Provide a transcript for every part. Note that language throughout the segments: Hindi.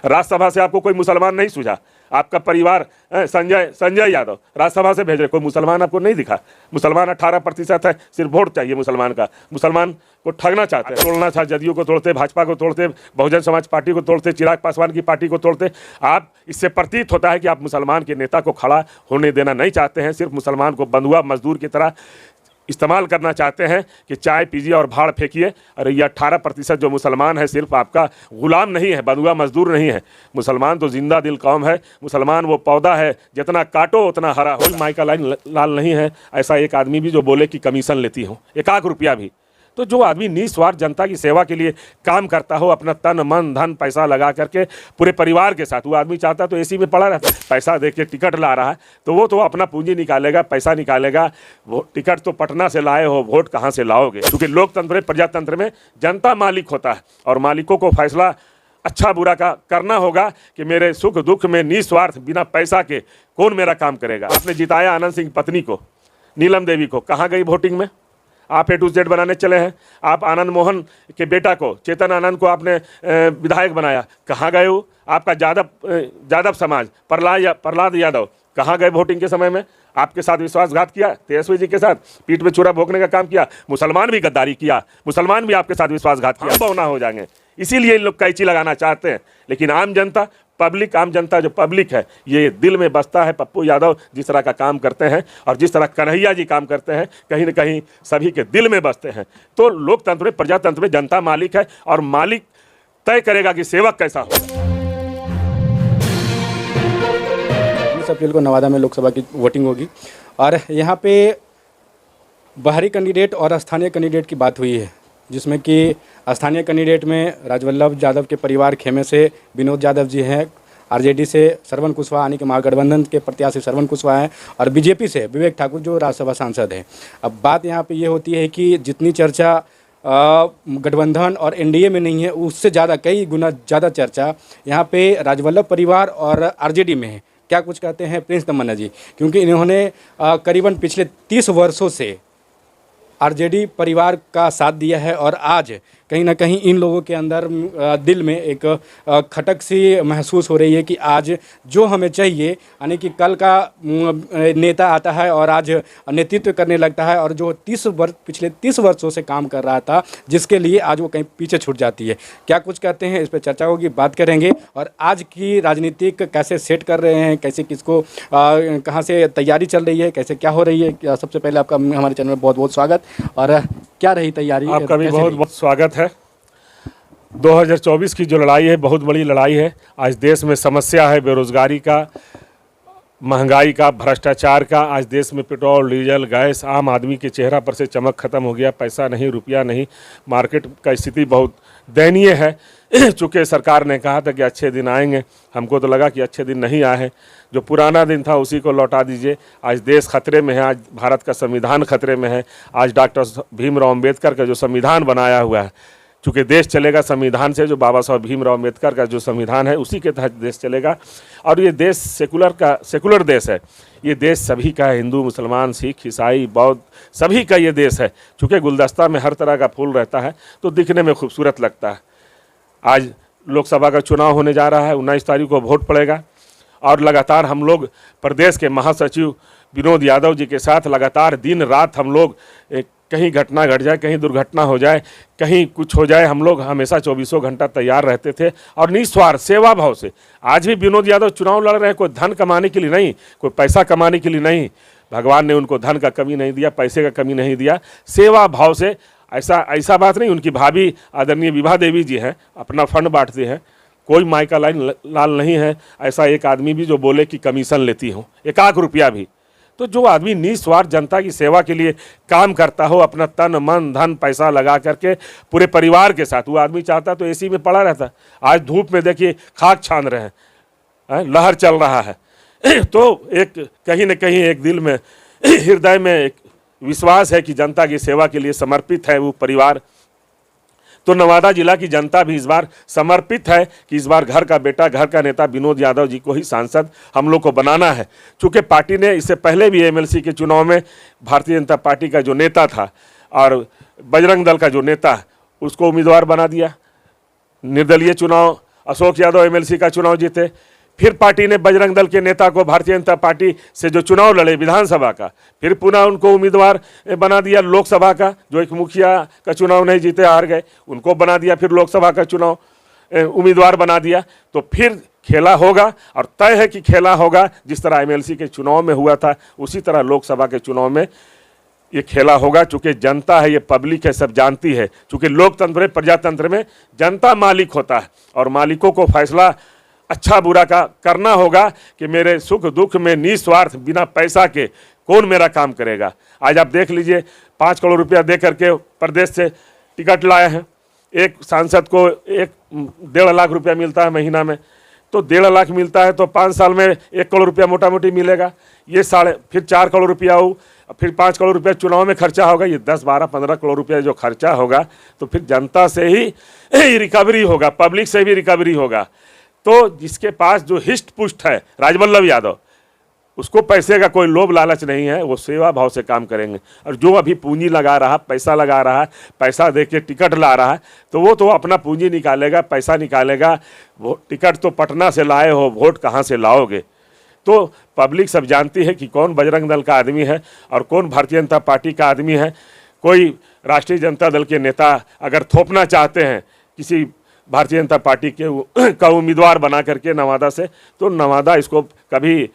राज्यसभा से आपको कोई मुसलमान नहीं सूझा, आपका परिवार संजय यादव राज्यसभा से भेज रहे, कोई मुसलमान आपको नहीं दिखा। मुसलमान 18% है, सिर्फ वोट चाहिए मुसलमान का। मुसलमान को ठगना चाहते हैं, तोड़ना चाहते, जदयू को तोड़ते, भाजपा को तोड़ते, बहुजन समाज पार्टी को तोड़ते, चिराग पासवान की पार्टी को तोड़ते। आप इससे प्रतीत होता है कि आप मुसलमान के नेता को खड़ा होने देना नहीं चाहते हैं, सिर्फ मुसलमान को बंधुआ मजदूर की तरह इस्तेमाल करना चाहते हैं कि चाय पीजिए और भाड़ फेंकिए। अरे ये 18% जो मुसलमान है सिर्फ आपका गुलाम नहीं है, बंधुआ मजदूर नहीं है। मुसलमान तो जिंदा दिल कौम है। मुसलमान वो पौधा है जितना काटो उतना हरा हो। माइका लाल नहीं है ऐसा एक आदमी भी जो बोले कि कमीशन लेती हूँ 1 रुपया भी। तो जो आदमी निस्वार्थ जनता की सेवा के लिए काम करता हो, अपना तन मन धन पैसा लगा करके पूरे परिवार के साथ, वो आदमी चाहता तो एसी में पड़ा रहता। पैसा दे के टिकट ला रहा है तो वो तो अपना पूंजी निकालेगा, पैसा निकालेगा। वो टिकट तो पटना से लाए हो, वोट कहाँ से लाओगे? क्योंकि लोकतंत्र में, प्रजातंत्र में जनता मालिक होता है और मालिकों को फैसला अच्छा बुरा का करना होगा कि मेरे सुख दुख में निस्वार्थ बिना पैसा के कौन मेरा काम करेगा। आपने जिताया आनंद सिंह पत्नी को, नीलम देवी को, कहाँ गई वोटिंग में? आप A to Z बनाने चले हैं। आप आनंद मोहन के बेटा को, चेतन आनंद को आपने विधायक बनाया, कहाँ गए हो? आपका यादव समाज प्रहलाद यादव कहाँ गए वोटिंग के समय में? आपके साथ विश्वासघात किया, तेजस्वी जी के साथ पीठ में छुरा भोंकने का काम किया। मुसलमान भी गद्दारी किया, मुसलमान भी आपके साथ विश्वासघात किया। बौना हो जाएंगे, इसीलिए इन लोग कैंची लगाना चाहते हैं। लेकिन आम जनता, आम जनता जो पब्लिक है, ये दिल में बसता है। पप्पू यादव जिस तरह का काम करते हैं और जिस तरह कन्हैया जी काम करते हैं, कहीं न कहीं सभी के दिल में बसते हैं। तो लोकतंत्र में, प्रजातंत्र में जनता मालिक है और मालिक तय करेगा कि सेवक कैसा हो। अप्रैल को नवादा में लोकसभा की वोटिंग होगी और यहाँ पे बाहरी कैंडिडेट और स्थानीय कैंडिडेट की बात हुई है, जिसमें कि स्थानीय कैंडिडेट में राजवल्लभ यादव के परिवार खेमे से विनोद यादव जी हैं, आरजेडी से श्रवण कुशवाहा यानी कि महागठबंधन के प्रत्याशी श्रवण कुशवाहा हैं और बीजेपी से विवेक ठाकुर जो राज्यसभा सांसद हैं। अब बात यहाँ पे ये होती है कि जितनी चर्चा गठबंधन और एनडीए में नहीं है, उससे ज़्यादा, कई गुना ज़्यादा चर्चा यहाँ पे राजवल्लभ परिवार और आरजेडी में है। क्या कुछ कहते हैं प्रिंस तमन्ना जी, क्योंकि इन्होंने करीबन पिछले 30 वर्षों से आरजेडी परिवार का साथ दिया है और आज कहीं ना कहीं इन लोगों के अंदर दिल में एक खटक सी महसूस हो रही है कि आज जो हमें चाहिए, यानी कि कल का नेता आता है और आज नेतृत्व करने लगता है और जो पिछले 30 वर्षों से काम कर रहा था, जिसके लिए आज वो कहीं पीछे छूट जाती है। क्या कुछ कहते हैं, इस पर चर्चा होगी, बात करेंगे। और आज की राजनीतिक कैसे सेट कर रहे हैं, कैसे किसको कहाँ से तैयारी चल रही है, कैसे क्या हो रही है। सबसे पहले आपका हमारे चैनल में बहुत बहुत स्वागत। और क्या रही तैयारी? आपका भी बहुत बहुत स्वागत है। 2024 की जो लड़ाई है बहुत बड़ी लड़ाई है। आज देश में समस्या है बेरोजगारी का, महंगाई का, भ्रष्टाचार का। आज देश में पेट्रोल, डीजल, गैस, आम आदमी के चेहरा पर से चमक खत्म हो गया। पैसा नहीं, रुपया नहीं, मार्केट का स्थिति बहुत दयनीय है। चूँकि सरकार ने कहा था कि अच्छे दिन आएंगे, हमको तो लगा कि अच्छे दिन नहीं आए हैं। जो पुराना दिन था उसी को लौटा दीजिए। आज देश खतरे में है, आज भारत का संविधान खतरे में है। आज डॉक्टर भीमराव अम्बेडकर का जो संविधान बनाया हुआ है, चूँकि देश चलेगा संविधान से, जो बाबा साहब भीमराव अम्बेडकर का जो संविधान है उसी के तहत देश चलेगा। और ये देश सेकुलर देश है। ये देश सभी का है, हिंदू, मुसलमान, सिख, ईसाई, बौद्ध, सभी का ये देश है। चूँकि गुलदस्ता में हर तरह का फूल रहता है तो दिखने में खूबसूरत लगता है। आज लोकसभा का चुनाव होने जा रहा है, 19 तारीख को वोट पड़ेगा और लगातार हम लोग प्रदेश के महासचिव विनोद यादव जी के साथ लगातार दिन रात हम लोग कहीं घटना घट जाए, कहीं दुर्घटना हो जाए, कहीं कुछ हो जाए, हम लोग हमेशा 24 घंटा तैयार रहते थे और निस्वार्थ सेवा भाव से। आज भी विनोद यादव चुनाव लड़ रहे हैं, कोई धन कमाने के लिए नहीं, कोई पैसा कमाने के लिए नहीं। भगवान ने उनको धन का कमी नहीं दिया, पैसे का कमी नहीं दिया, सेवा भाव से। ऐसा बात नहीं। उनकी भाभी आदरणीय विभा देवी जी हैं, अपना फंड बांटते हैं। कोई माइका लाल नहीं है ऐसा एक आदमी भी जो बोले कि कमीशन लेती हूँ 1 रुपया भी। तो जो आदमी निस्वार्थ जनता की सेवा के लिए काम करता हो, अपना तन मन धन पैसा लगा करके पूरे परिवार के साथ, वो आदमी चाहता तो एसी में पड़ा रहता। आज धूप में देखिए खाक छान रहे हैं, लहर चल रहा है। तो एक कहीं न कहीं एक दिल में, हृदय में एक विश्वास है कि जनता की सेवा के लिए समर्पित है वो परिवार। तो नवादा जिला की जनता भी इस बार समर्पित है कि इस बार घर का बेटा, घर का नेता विनोद यादव जी को ही सांसद हम लोग को बनाना है। चूँकि पार्टी ने इससे पहले भी एमएलसी के चुनाव में भारतीय जनता पार्टी का जो नेता था और बजरंग दल का जो नेता, उसको उम्मीदवार बना दिया। निर्दलीय चुनाव अशोक यादव एमएलसी का चुनाव जीते। फिर पार्टी ने बजरंग दल के नेता को भारतीय जनता पार्टी से जो चुनाव लड़े विधानसभा का, फिर पुनः उनको उम्मीदवार बना दिया लोकसभा का, जो एक मुखिया का चुनाव नहीं जीते हार गए, उनको बना दिया फिर लोकसभा का चुनाव उम्मीदवार बना दिया। तो फिर खेला होगा और तय है कि खेला होगा। जिस तरह एमएलसी के चुनाव में हुआ था उसी तरह लोकसभा के चुनाव में ये खेला होगा। चूंकि जनता है, ये पब्लिक है, सब जानती है। चूंकि लोकतंत्र में, प्रजातंत्र में जनता मालिक होता है और मालिकों को फैसला अच्छा बुरा का करना होगा कि मेरे सुख दुख में निस्वार्थ बिना पैसा के कौन मेरा काम करेगा। आज आप देख लीजिए 5 करोड़ रुपया दे करके प्रदेश से टिकट लाए हैं। एक सांसद को 1.5 लाख रुपया मिलता है महीना में, तो 1.5 लाख मिलता है तो 5 साल में 1 करोड़ रुपया मोटा मोटी मिलेगा। ये फिर 4 करोड़ रुपया हो, फिर 5 करोड़ रुपया चुनाव में खर्चा होगा। ये 10, 12, 15 करोड़ रुपया जो खर्चा होगा तो फिर जनता से ही रिकवरी होगा, पब्लिक से भी रिकवरी होगा। तो जिसके पास जो हिस्ट पुष्ट है राजवल्लभ यादव, उसको पैसे का कोई लोभ लालच नहीं है, वो सेवा भाव से काम करेंगे। और जो अभी पूंजी लगा रहा, पैसा लगा रहा है, पैसा दे के टिकट ला रहा है, तो वो तो अपना पूंजी निकालेगा, पैसा निकालेगा। वो टिकट तो पटना से लाए हो, वोट कहाँ से लाओगे। तो पब्लिक सब जानती है कि कौन बजरंग दल का आदमी है और कौन भारतीय जनता पार्टी का आदमी है। कोई राष्ट्रीय जनता दल के नेता अगर थोपना चाहते हैं किसी भारतीय जनता पार्टी के का उम्मीदवार बना करके नवादा से, तो नवादा इसको कभी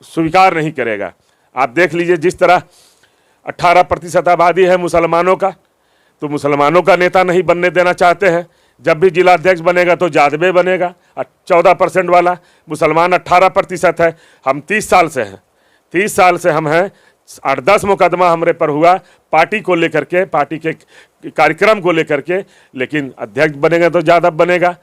स्वीकार नहीं करेगा। आप देख लीजिए जिस तरह 18% आबादी है मुसलमानों का, तो मुसलमानों का नेता नहीं बनने देना चाहते हैं। जब भी जिलाध्यक्ष बनेगा तो जादवे बनेगा। 14% वाला मुसलमान 18% है। हम 30 साल से हैं, 30 साल से हम हैं। 8-10 मुकदमा हमरे पर हुआ पार्टी को लेकर के, पार्टी के कार्यक्रम को लेकर के, लेकिन अध्यक्ष बनेगा तो जादव बनेगा।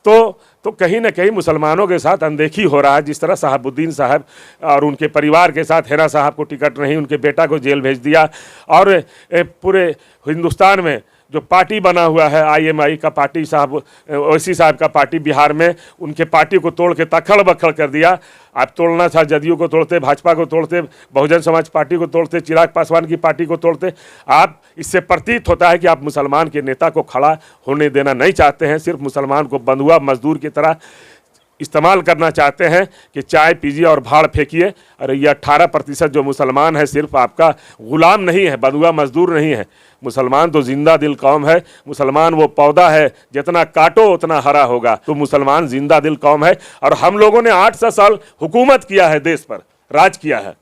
तो कहीं ना कहीं मुसलमानों के साथ अनदेखी हो रहा है। जिस तरह शहाबुद्दीन साहब और उनके परिवार के साथ हेरा साहब को टिकट नहीं, उनके बेटा को जेल भेज दिया। और पूरे हिंदुस्तान में जो पार्टी बना हुआ है आईएमआई का पार्टी, साहब ओवैसी साहब का पार्टी, बिहार में उनके पार्टी को तोड़ के तखड़ बखड़ कर दिया। आप तोड़ना था, जदयू को तोड़ते, भाजपा को तोड़ते, बहुजन समाज पार्टी को तोड़ते, चिराग पासवान की पार्टी को तोड़ते। आप इससे प्रतीत होता है कि आप मुसलमान के नेता को खड़ा होने देना नहीं चाहते हैं, सिर्फ मुसलमान को बंधुआ मजदूर की तरह इस्तेमाल करना चाहते हैं कि चाय पीजिए और भाड़ फेंकिए। अरे ये 18% जो मुसलमान है सिर्फ आपका गुलाम नहीं है, बंधुआ मजदूर नहीं है। मुसलमान तो जिंदा दिल कौम है। मुसलमान वो पौधा है जितना काटो उतना हरा होगा। तो मुसलमान जिंदा दिल कौम है और हम लोगों ने 800 साल हुकूमत किया है, देश पर राज किया है।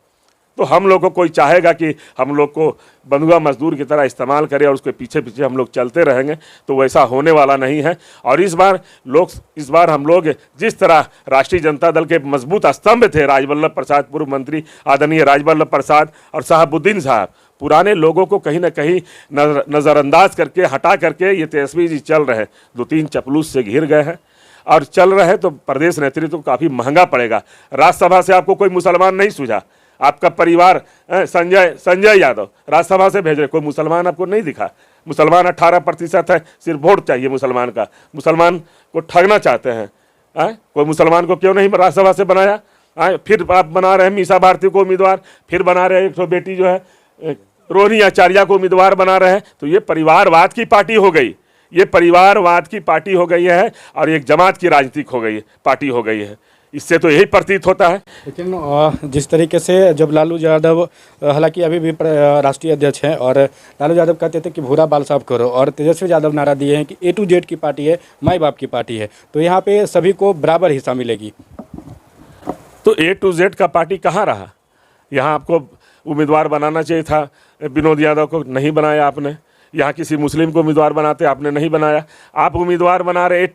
तो हम लोग को कोई चाहेगा कि हम लोग को बंधुआ मजदूर की तरह इस्तेमाल करे और उसके पीछे पीछे हम लोग चलते रहेंगे, तो वैसा होने वाला नहीं है। और इस बार हम लोग जिस तरह राष्ट्रीय जनता दल के मजबूत स्तंभ थे, राजवल्लभ प्रसाद, पूर्व मंत्री आदरणीय राजवल्लभ प्रसाद और शहाबुद्दीन साहब, पुराने लोगों को कहीं ना कहीं नज़रअंदाज करके, हटा करके ये तेजस्वी जी चल रहे, 2-3 चपलूस से घिर गए हैं और चल रहे। तो प्रदेश नेतृत्व को काफ़ी महंगा पड़ेगा। राज्यसभा से आपको कोई मुसलमान नहीं सूझा, आपका परिवार संजय यादव राज्यसभा से भेज रहे, कोई मुसलमान आपको नहीं दिखा। मुसलमान 18% है, सिर्फ वोट चाहिए मुसलमान का। मुसलमान को ठगना चाहते हैं। कोई मुसलमान को क्यों नहीं राज्यसभा से बनाया? फिर आप बना रहे हैं मीसा भारती को उम्मीदवार, फिर बना रहे हैं एक बेटी जो है रोहिणी आचार्य को उम्मीदवार बना रहे हैं। तो ये परिवारवाद की पार्टी हो गई, ये परिवारवाद की पार्टी हो गई है और एक जमात की राजनीतिक हो गई है, पार्टी हो गई है। इससे तो यही प्रतीत होता है। लेकिन जिस तरीके से जब लालू यादव, हालांकि अभी भी राष्ट्रीय अध्यक्ष हैं, और लालू यादव कहते थे कि भूरा बाल साफ करो, और तेजस्वी यादव नारा दिए हैं कि A to Z की पार्टी है, माई बाप की पार्टी है, तो यहाँ पे सभी को बराबर हिस्सा मिलेगी। तो A to Z का पार्टी कहाँ रहा? यहाँ आपको उम्मीदवार बनाना चाहिए था, विनोद यादव को नहीं बनाया आपने। यहाँ किसी मुस्लिम को उम्मीदवार बनाते, आपने नहीं बनाया। आप उम्मीदवार बना रहे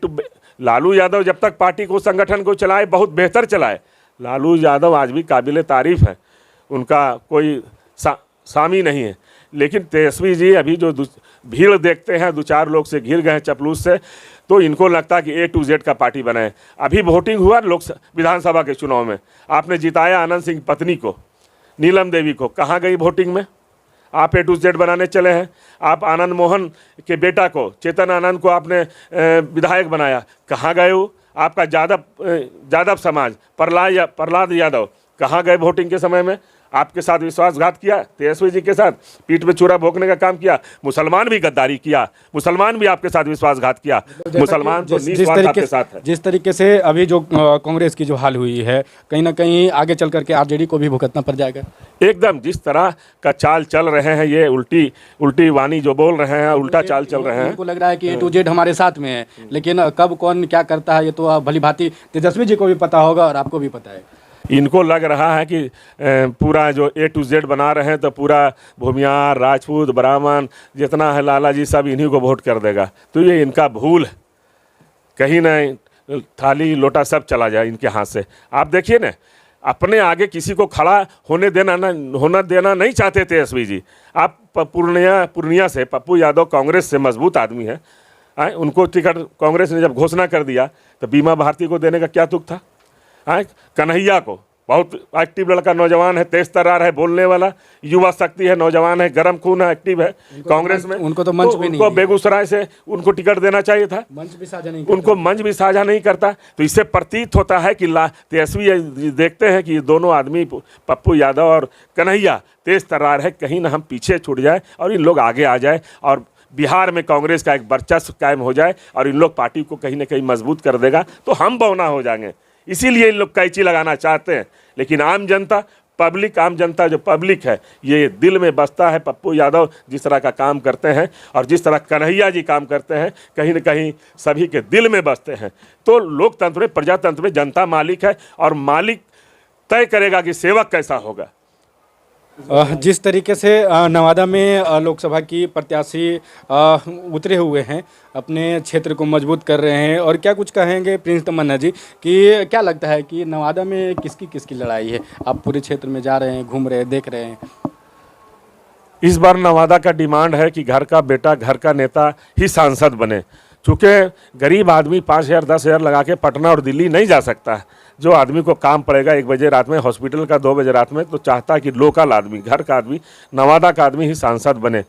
लालू यादव जब तक पार्टी को, संगठन को चलाए, बहुत बेहतर चलाए। लालू यादव आज भी काबिले तारीफ़ है, उनका कोई सामी नहीं है। लेकिन तेजस्वी जी अभी जो भीड़ देखते हैं, 2-4 लोग से घिर गए हैं चपलूस से, तो इनको लगता है कि A to Z का पार्टी बनाए। अभी वोटिंग हुआ विधानसभा के चुनाव में, आपने जिताया आनंद सिंह पत्नी को, नीलम देवी को। कहाँ गई वोटिंग में? आप A to Z बनाने चले हैं। आप आनंद मोहन के बेटा को, चेतन आनंद को आपने विधायक बनाया, कहाँ गए वो? आपका यादव समाज प्रहलाद यादव कहाँ गए वोटिंग के समय में? आपके साथ विश्वासघात किया, तेजस्वी जी के साथ पीठ में चूरा भोंकने का काम किया। मुसलमान भी गद्दारी किया, मुसलमान भी आपके साथ विश्वासघात किया। मुसलमान तो निस्वार्थ आपके साथ है। जिस तरीके से अभी जो कांग्रेस की जो हाल हुई है, कहीं ना कहीं आगे चल करके आरजेडी को भी भुगतना पड़ जाएगा। एकदम जिस तरह का चाल चल रहे हैं, ये उल्टी वाणी जो बोल रहे हैं, उल्टा चाल चल रहे हैं। उनको लग रहा है कि A to Z हमारे साथ में है, लेकिन कब कौन क्या करता है ये तो भली भांति तेजस्वी जी को भी पता होगा और आपको भी पता है। इनको लग रहा है कि पूरा जो A to Z बना रहे हैं तो पूरा भूमियार, राजपूत, ब्राह्मण जितना है लाला जी सब इन्हीं को वोट कर देगा। तो ये इनका भूल है, कहीं ना थाली लोटा सब चला जाए इनके हाथ से। आप देखिए ना, अपने आगे किसी को खड़ा होने देना नहीं चाहते तेजस्वी जी। आप पूर्णिया से पप्पू यादव कांग्रेस से मजबूत आदमी है, उनको टिकट कांग्रेस ने जब घोषणा कर दिया तो बीमा भारती को देने का क्या तुक था। कन्हैया को, बहुत एक्टिव लड़का, नौजवान है, तेज तर्रार है, बोलने वाला, युवा शक्ति है, नौजवान है, गर्म खून है, एक्टिव है कांग्रेस में। उनको तो मंच भी नहीं, उनको बेगूसराय से उनको टिकट देना चाहिए था। मंच भी साझा नहीं, उनको मंच भी साझा नहीं करता। तो इससे प्रतीत होता है कि तेजस्वी देखते हैं कि ये दोनों आदमी पप्पू यादव और कन्हैया तेज तर्रार है, कहीं ना हम पीछे छूट जाए और इन लोग आगे आ जाए और बिहार में कांग्रेस का एक वर्चस्व कायम हो जाए और इन लोग पार्टी को कहीं ना कहीं मजबूत कर देगा तो हम बौना हो जाएंगे। इसीलिए इन लोग कैंची लगाना चाहते हैं। लेकिन आम जनता जो पब्लिक है, ये दिल में बसता है। पप्पू यादव जिस तरह का काम करते हैं और जिस तरह कन्हैया जी काम करते हैं, कहीं न कहीं सभी के दिल में बसते हैं। तो लोकतंत्र में, प्रजातंत्र में जनता मालिक है और मालिक तय करेगा कि सेवक कैसा होगा। जिस तरीके से नवादा में लोकसभा की प्रत्याशी उतरे हुए हैं, अपने क्षेत्र को मजबूत कर रहे हैं, और क्या कुछ कहेंगे प्रिंस तमन्ना जी कि क्या लगता है कि नवादा में किसकी लड़ाई है? आप पूरे क्षेत्र में जा रहे हैं, घूम रहे हैं, देख रहे हैं। इस बार नवादा का डिमांड है कि घर का बेटा, घर का नेता ही सांसद बने। चूँकि गरीब आदमी 5,000 10,000 लगा के पटना और दिल्ली नहीं जा सकता है। जो आदमी को काम पड़ेगा 1 बजे रात में, हॉस्पिटल का 2 बजे रात में, तो चाहता है कि लोकल आदमी, घर का आदमी, नवादा का आदमी ही सांसद बने।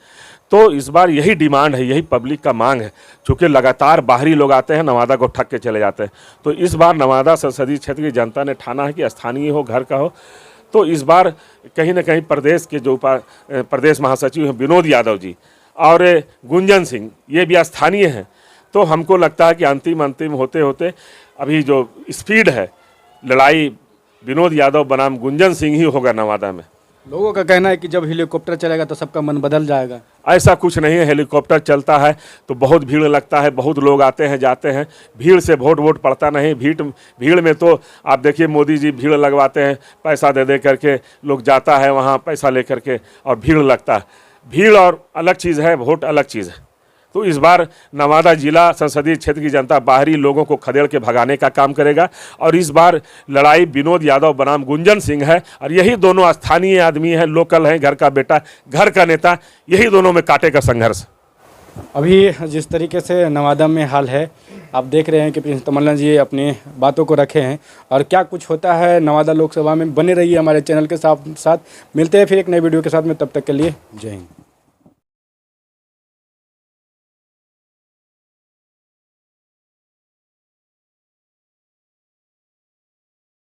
तो इस बार यही डिमांड है, यही पब्लिक का मांग है। चूँकि लगातार बाहरी लोग आते हैं, नवादा को ठग के चले जाते हैं। तो इस बार नवादा संसदीय क्षेत्र की जनता ने ठाना है कि स्थानीय हो, घर का हो। तो इस बार कहीं ना कहीं प्रदेश के जो प्रदेश महासचिव हैं विनोद यादव जी और गुंजन सिंह, ये भी स्थानीय हैं। तो हमको लगता है कि अंतिम होते होते अभी जो स्पीड है लड़ाई, विनोद यादव बनाम गुंजन सिंह ही होगा नवादा में। लोगों का कहना है कि जब हेलीकॉप्टर चलेगा तो सबका मन बदल जाएगा। ऐसा कुछ नहीं है। हेलीकॉप्टर चलता है तो बहुत भीड़ लगता है, बहुत लोग आते हैं जाते हैं। भीड़ से वोट पड़ता नहीं। भीड़ में तो आप देखिए, मोदी जी भीड़ लगवाते हैं, पैसा दे करके लोग जाता है वहाँ पैसा ले करके और भीड़ लगता है। भीड़ और अलग चीज़ है, वोट अलग चीज़ है। तो इस बार नवादा जिला संसदीय क्षेत्र की जनता बाहरी लोगों को खदेड़ के भगाने का काम करेगा और इस बार लड़ाई विनोद यादव बनाम गुंजन सिंह है और यही दोनों स्थानीय आदमी हैं, लोकल हैं, घर का बेटा, घर का नेता, यही दोनों में कांटे का संघर्ष। अभी जिस तरीके से नवादा में हाल है, आप देख रहे हैं कि प्रिंस तमन्ना जी अपनी बातों को रखे हैं और क्या कुछ होता है नवादा लोकसभा में। बने रहिए हमारे चैनल के साथ। मिलते हैं फिर एक नए वीडियो के साथ में, तब तक के लिए जय हिंद।